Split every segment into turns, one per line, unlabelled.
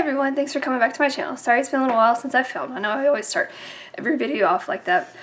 everyone, thanks for coming back to my channel. Sorry it's been a little while since I filmed. I know I always start every video off like that.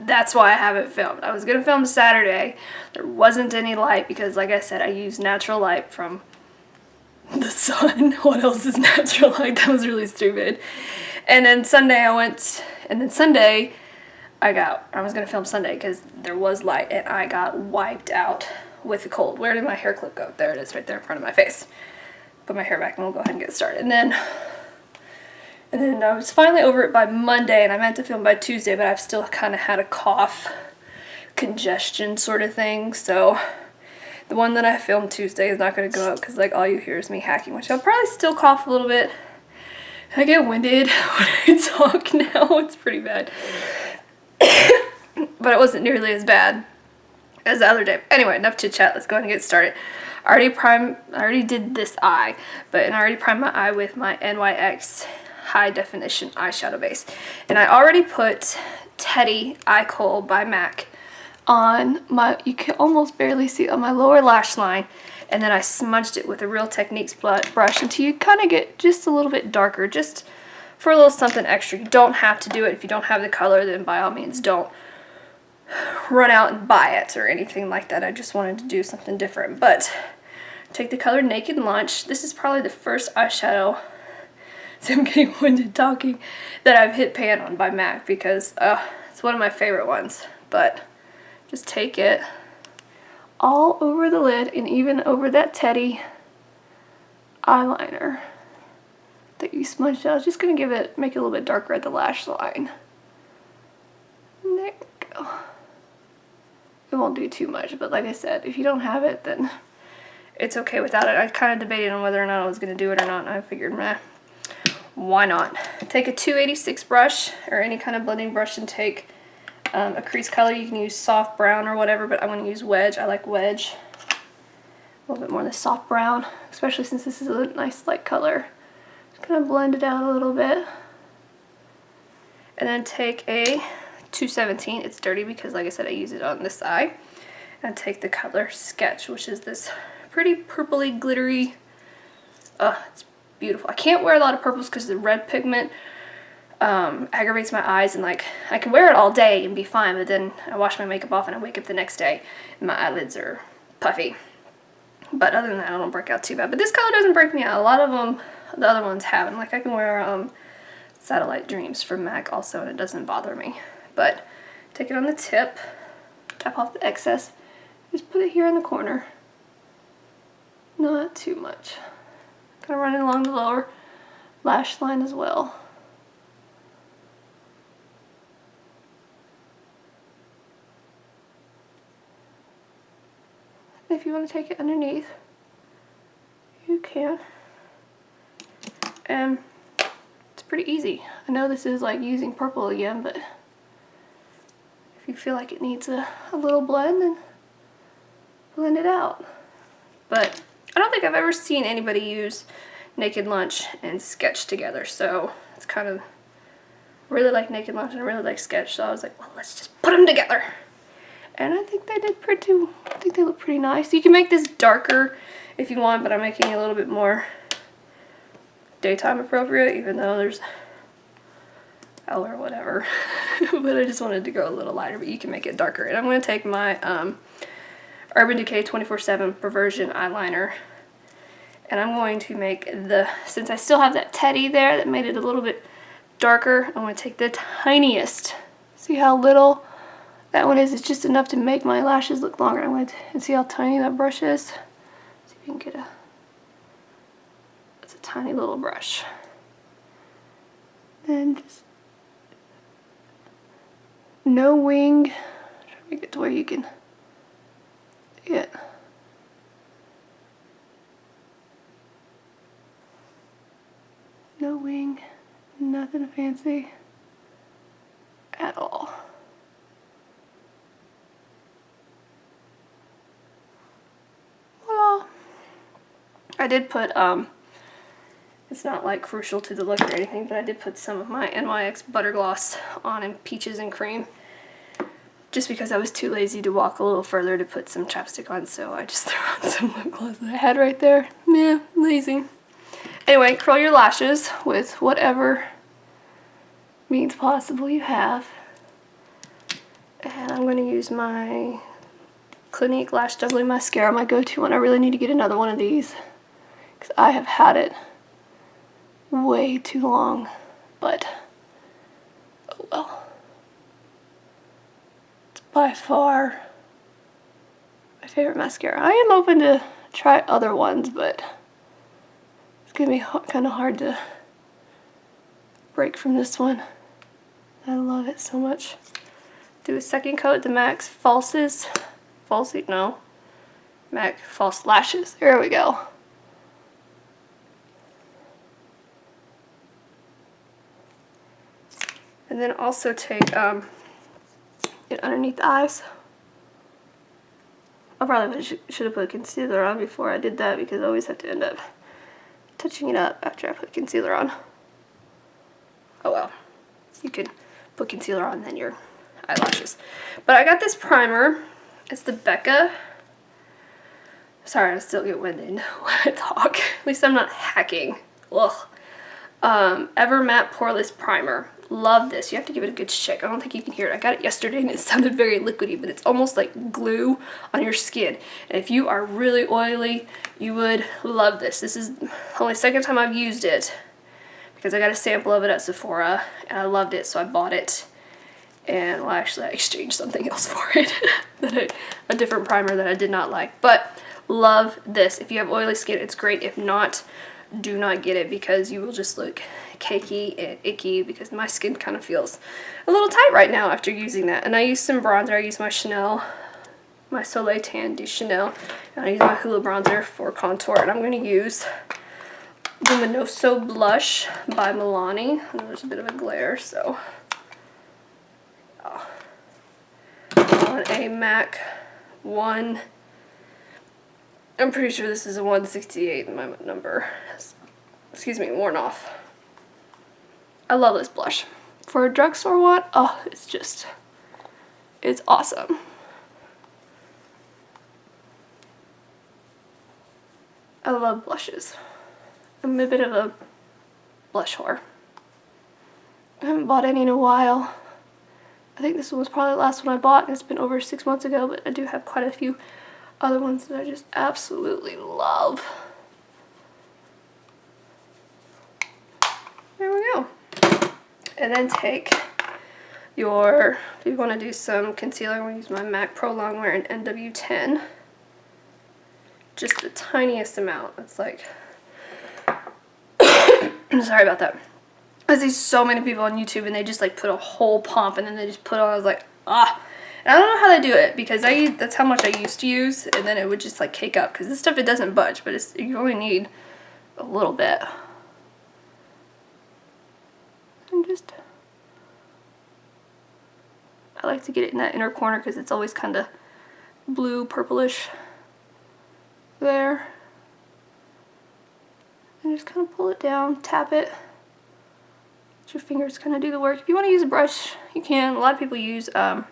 That's why I haven't filmed. I was going to film Saturday. There wasn't any light because, like I said, I use natural light from the sun. What else is natural light? That was really stupid. And then Sunday I went, and then Sunday I was going to film Sunday because there was light and I got wiped out with the cold. Where did my hair clip go? There it is, right there in front of my face. Put my hair back and we'll go ahead and get started. And then I was finally over it by Monday, and I meant to film by Tuesday, but I've still kind of had a cough, congestion sort of thing. So the one that I filmed Tuesday is not going to go out because like all you hear is me hacking, which I'll probably still cough a little bit. I get winded when I talk now. It's pretty bad. But it wasn't nearly as bad as the other day. Anyway, enough chit chat. Let's go ahead and get started. I already did this eye, and I already primed my eye with my NYX High Definition Eyeshadow Base. And I already put Teddy Eye Kohl by MAC on my, you can almost barely see, on my lower lash line. And then I smudged it with a Real Techniques brush until you kind of get just a little bit darker, just for a little something extra. You don't have to do it. If you don't have the color, then by all means don't run out and buy it or anything like that. I just wanted to do something different. But take the color Naked Lunch. This is probably the first eyeshadow, so I'm getting winded talking, that I've hit pan on by MAC because it's one of my favorite ones. But just take it all over the lid and even over that Teddy eyeliner that you smudged out. I was just going to make it a little bit darker at the lash line. There we go. It won't do too much, but like I said, if you don't have it, then it's okay without it. I kind of debated on whether or not I was going to do it or not, and I figured, meh, why not? Take a 286 brush or any kind of blending brush and take a crease color. You can use soft brown or whatever, but I'm going to use Wedge. I like Wedge a little bit more than soft brown, especially since this is a nice light color. Just kind of blend it out a little bit. And then take a 217. It's dirty because, like I said, I use it on this eye. And take the color Sketch, which is this pretty purpley, glittery. It's beautiful. I can't wear a lot of purples because the red pigment aggravates my eyes, and like I can wear it all day and be fine, but then I wash my makeup off and I wake up the next day and my eyelids are puffy. But other than that, I don't break out too bad. But this color doesn't break me out. A lot of them, the other ones have, and like I can wear Satellite Dreams from MAC also, and it doesn't bother me. But take it on the tip, tap off the excess, just put it here in the corner. Not too much. Kind of running along the lower lash line as well. If you want to take it underneath, you can. And it's pretty easy. I know this is like using purple again, but if you feel like it needs a little blend, then blend it out. But I don't think I've ever seen anybody use Naked Lunch and Sketch together, so it's kind of, really like Naked Lunch and I really like Sketch, so I was like, well, let's just put them together. And I think they did I think they look pretty nice. You can make this darker if you want, but I'm making it a little bit more daytime appropriate, even though there's L or whatever. But I just wanted to go a little lighter, but you can make it darker. And I'm going to take my Urban Decay 24/7 Perversion eyeliner, and I'm going to make since I still have that Teddy there that made it a little bit darker, I'm going to take the tiniest. See how little that one is? It's just enough to make my lashes look longer. I'm going to, and see how tiny that brush is? See if you can get it's a tiny little brush. Then just no wing. Try to make it to where you can see it. No wing, nothing fancy at all. Voila. I did put, it's not like crucial to the look or anything, but I did put some of my NYX Butter Gloss on in Peaches and Cream. just because I was too lazy to walk a little further to put some chapstick on, so I just threw on some lip gloss that I had right there. Yeah, lazy. Anyway, curl your lashes with whatever means possible you have. And I'm going to use my Clinique Lash Doubling Mascara, my go-to one. I really need to get another one of these because I have had it way too long, but oh well. It's by far my favorite mascara. I am open to try other ones, but it's going to be kind of hard to break from this one. I love it so much. Do a second coat, the MAC MAC False Lashes. There we go. And then also take it underneath the eyes. I probably should have put concealer on before I did that because I always have to end up touching it up after I put concealer on. Oh well, you could put concealer on then your eyelashes. But I got this primer. It's the Becca. Sorry, I still get winded when I talk. At least I'm not hacking. Ugh. Ever Matte Poreless Primer. Love this. You have to give it a good shake. I don't think you can hear it. I got it yesterday and it sounded very liquidy, but it's almost like glue on your skin. And if you are really oily, you would love this. This is the only second time I've used it because I got a sample of it at Sephora and I loved it, so I bought it. And well, actually I exchanged something else for it. a different primer that I did not like. But love this. If you have oily skin, it's great. If not, do not get it because you will just look cakey and icky because my skin kind of feels a little tight right now after using that. And I used some bronzer. I used my Soleil Tan du Chanel. And I used my Hoola bronzer for contour. And I'm going to use Luminoso Blush by Milani. I know there's a bit of a glare, so on a MAC 1. I'm pretty sure this is a 168 my number. Excuse me, worn off. I love this blush. For a drugstore one, oh, it's awesome. I love blushes. I'm a bit of a blush whore. I haven't bought any in a while. I think this one was probably the last one I bought, and it's been over 6 months ago, but I do have quite a few other ones that I just absolutely love. There we go. And then take your, if you want to do some concealer, I'm going to use my MAC Pro Longwear in NW10. Just the tiniest amount. It's like, sorry about that. I see so many people on YouTube and they just like put a whole pump and then they just put on, I was like, ah. And I don't know how they do it because that's how much I used to use, and then it would just like cake up because this stuff, it doesn't budge, but you only need a little bit. And just, I like to get it in that inner corner because it's always kind of blue purplish there. And just kind of pull it down, tap it. Let your fingers kind of do the work. If you want to use a brush, you can. A lot of people use a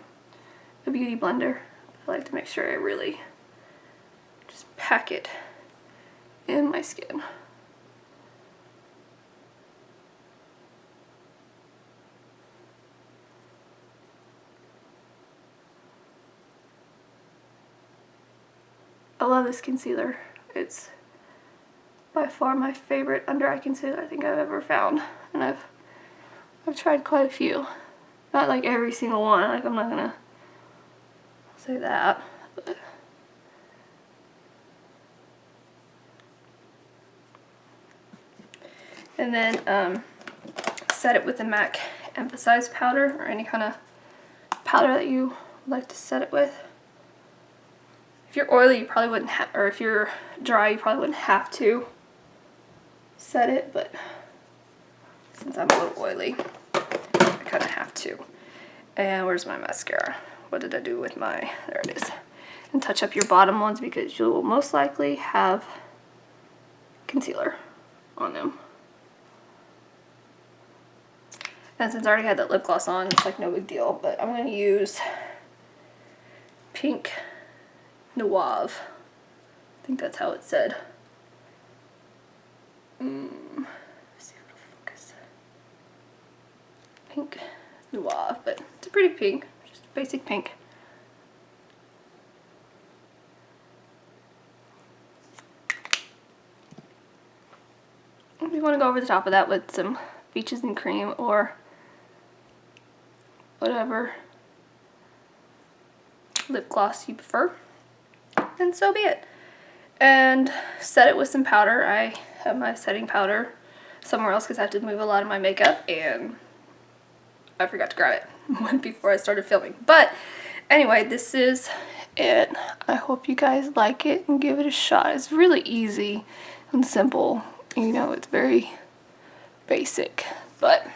beauty blender. I like to make sure I really just pack it in my skin. I love this concealer. It's by far my favorite under eye concealer I think I've ever found, and I've tried quite a few. Not like every single one. Like, I'm not gonna say that, but and then set it with the MAC Emphasize powder or any kind of powder that you like to set it with. If you're oily, you probably wouldn't have, or if you're dry, you probably wouldn't have to set it, but since I'm a little oily, I kind of have to. And where's my mascara? What did I do with my, there it is. And touch up your bottom ones because you will most likely have concealer on them. And since I already had that lip gloss on, it's like no big deal, but I'm going to use pink Noir. I think that's how it said. Let's see if it'll focus. Pink Noir, but it's a pretty pink, just a basic pink. If you want to go over the top of that with some Beaches and Cream or whatever lip gloss you prefer, then so be it. And set it with some powder. I have my setting powder somewhere else because I have to move a lot of my makeup and I forgot to grab it before I started filming. But anyway, this is it. I hope you guys like it and give it a shot. It's really easy and simple. You know, it's very basic, but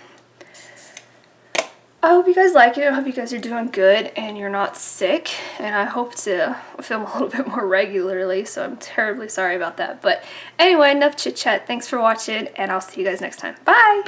I hope you guys like it. I hope you guys are doing good and you're not sick, and I hope to film a little bit more regularly, so I'm terribly sorry about that. But anyway, enough chit chat. Thanks for watching, and I'll see you guys next time. Bye!